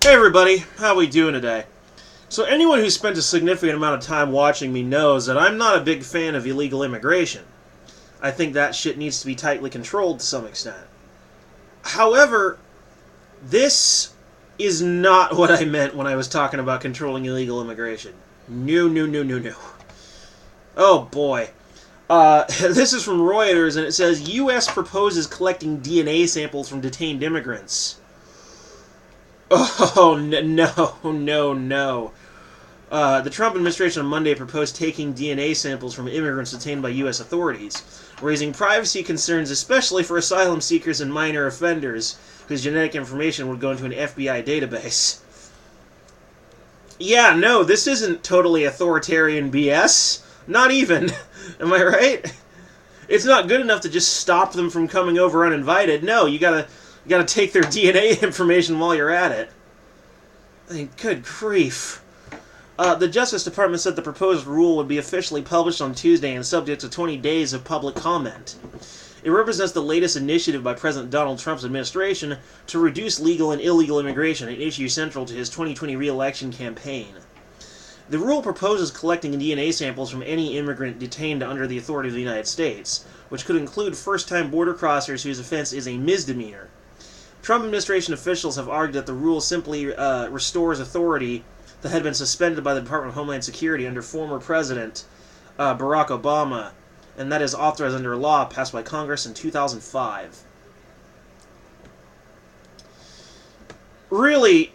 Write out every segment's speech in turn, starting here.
Hey everybody, how we doing today? So anyone who spent a significant amount of time watching me knows that I'm not a big fan of illegal immigration. I think that shit needs to be tightly controlled to some extent. However, this is not what I meant when I was talking about controlling illegal immigration. No. Oh boy. This is from Reuters, and it says, U.S. proposes collecting DNA samples from detained immigrants. Oh, no. The Trump administration on Monday proposed taking DNA samples from immigrants detained by U.S. authorities, raising privacy concerns especially for asylum seekers and minor offenders whose genetic information would go into an FBI database. Yeah, no, this isn't totally authoritarian BS. Not even. Am I right? It's not good enough to just stop them from coming over uninvited. No, you gotta take their DNA information while you're at it. I mean, good grief. The Justice Department said the proposed rule would be officially published on Tuesday and subject to 20 days of public comment. It represents the latest initiative by President Donald Trump's administration to reduce legal and illegal immigration, an issue central to his 2020 re-election campaign. The rule proposes collecting DNA samples from any immigrant detained under the authority of the United States, which could include first-time border crossers whose offense is a misdemeanor. Trump administration officials have argued that the rule simply restores authority that had been suspended by the Department of Homeland Security under former President Barack Obama, and that is authorized under a law passed by Congress in 2005. Really,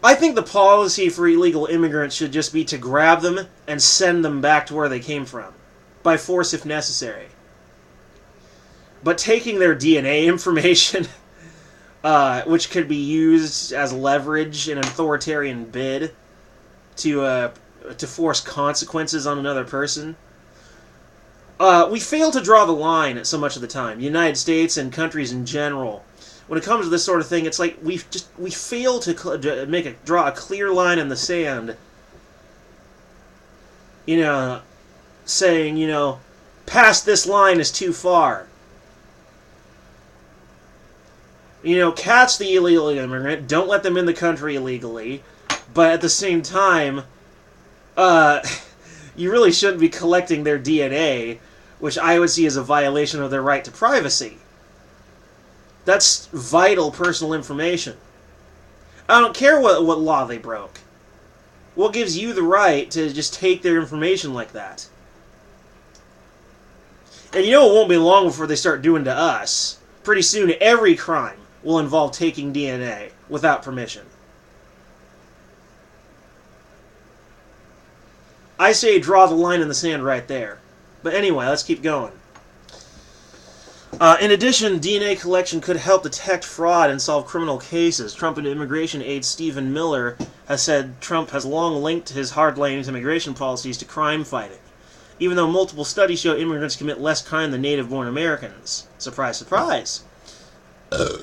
I think the policy for illegal immigrants should just be to grab them and send them back to where they came from, by force if necessary. But taking their DNA information, which could be used as leverage in an authoritarian bid to force consequences on another person, we fail to draw the line so much of the time. The United States and countries in general, when it comes to this sort of thing, it's like we fail to draw a clear line in the sand. Saying past this line is too far. Catch the illegal immigrant, don't let them in the country illegally, but at the same time, you really shouldn't be collecting their DNA, which I would see as a violation of their right to privacy. That's vital personal information. I don't care what law they broke. What gives you the right to just take their information like that? And it won't be long before they start doing to us. Pretty soon, every crime will involve taking DNA without permission. I say draw the line in the sand right there. But anyway, let's keep going. In addition, DNA collection could help detect fraud and solve criminal cases. Trump and immigration aide Stephen Miller has said Trump has long linked his hard-line immigration policies to crime fighting, even though multiple studies show immigrants commit less crime than native-born Americans. Surprise, surprise.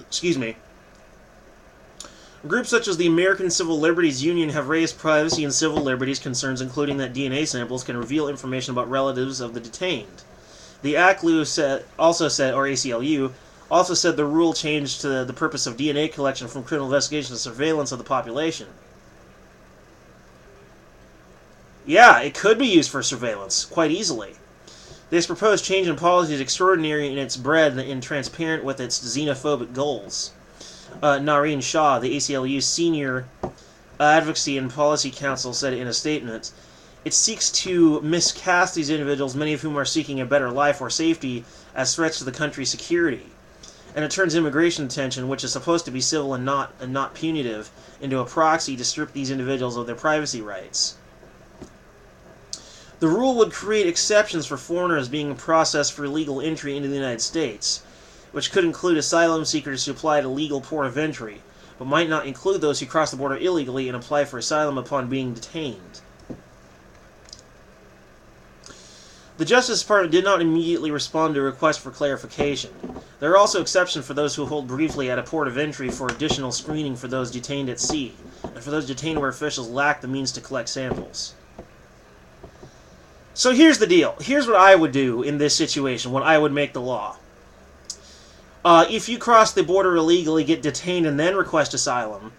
Excuse me. Groups such as the American Civil Liberties Union have raised privacy and civil liberties concerns, including that DNA samples can reveal information about relatives of the detained. The ACLU also said the rule changed to the purpose of DNA collection from criminal investigation to surveillance of the population. Yeah, it could be used for surveillance, quite easily. This proposed change in policy is extraordinary in its breadth and transparent with its xenophobic goals. Nareen Shah, the ACLU's senior advocacy and policy counsel, said in a statement, "It seeks to miscast these individuals, many of whom are seeking a better life or safety, as threats to the country's security. And it turns immigration detention, which is supposed to be civil and not punitive, into a proxy to strip these individuals of their privacy rights." The rule would create exceptions for foreigners being processed for illegal entry into the United States, which could include asylum seekers who apply at a legal port of entry, but might not include those who cross the border illegally and apply for asylum upon being detained. The Justice Department did not immediately respond to a request for clarification. There are also exceptions for those who hold briefly at a port of entry for additional screening for those detained at sea, and for those detained where officials lack the means to collect samples. So here's the deal. Here's what I would do in this situation when I would make the law. If you cross the border illegally, get detained, and then request asylum,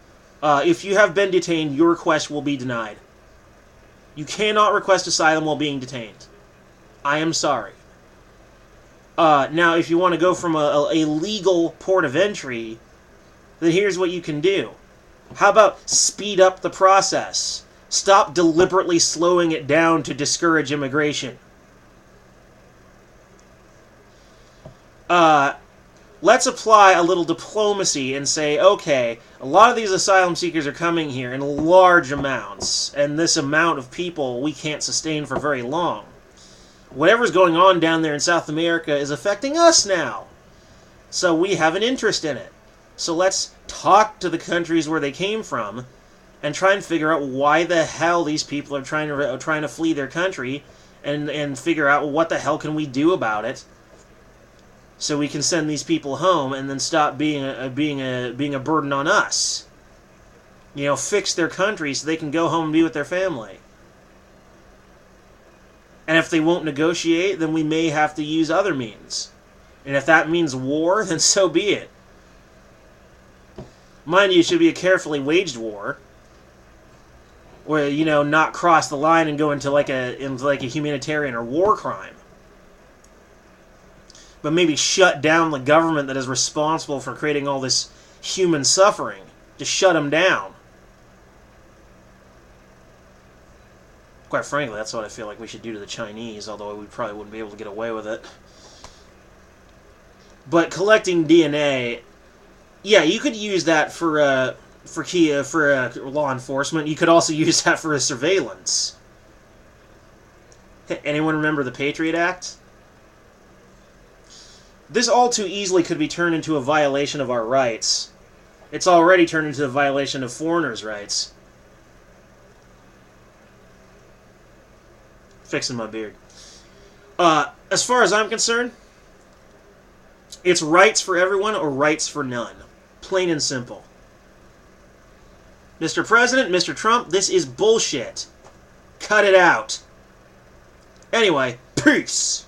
if you have been detained, your request will be denied. You cannot request asylum while being detained. I am sorry. Now, if you want to go from a legal port of entry, then here's what you can do. How about speed up the process? Stop deliberately slowing it down to discourage immigration. Let's apply a little diplomacy and say, okay, a lot of these asylum seekers are coming here in large amounts, and this amount of people we can't sustain for very long. Whatever's going on down there in South America is affecting us now, so we have an interest in it. So let's talk to the countries where they came from and try and figure out why the hell these people are trying to flee their country, and figure out what the hell can we do about it, so we can send these people home and then stop being a burden on us. You know, fix their country so they can go home and be with their family. And if they won't negotiate, then we may have to use other means. And if that means war, then so be it. Mind you, it should be a carefully waged war, where, you know, not cross the line and go into like a humanitarian or war crime. But maybe shut down the government that is responsible for creating all this human suffering. Just shut them down. Quite frankly, that's what I feel like we should do to the Chinese, although we probably wouldn't be able to get away with it. But collecting DNA, yeah, you could use that for law enforcement. You could also use that for a surveillance. Anyone remember the Patriot Act? This all too easily could be turned into a violation of our rights. It's already turned into a violation of foreigners' rights. Fixing my beard. As far as I'm concerned, it's rights for everyone or rights for none. Plain and simple. Mr. President, Mr. Trump, this is bullshit. Cut it out. Anyway, peace.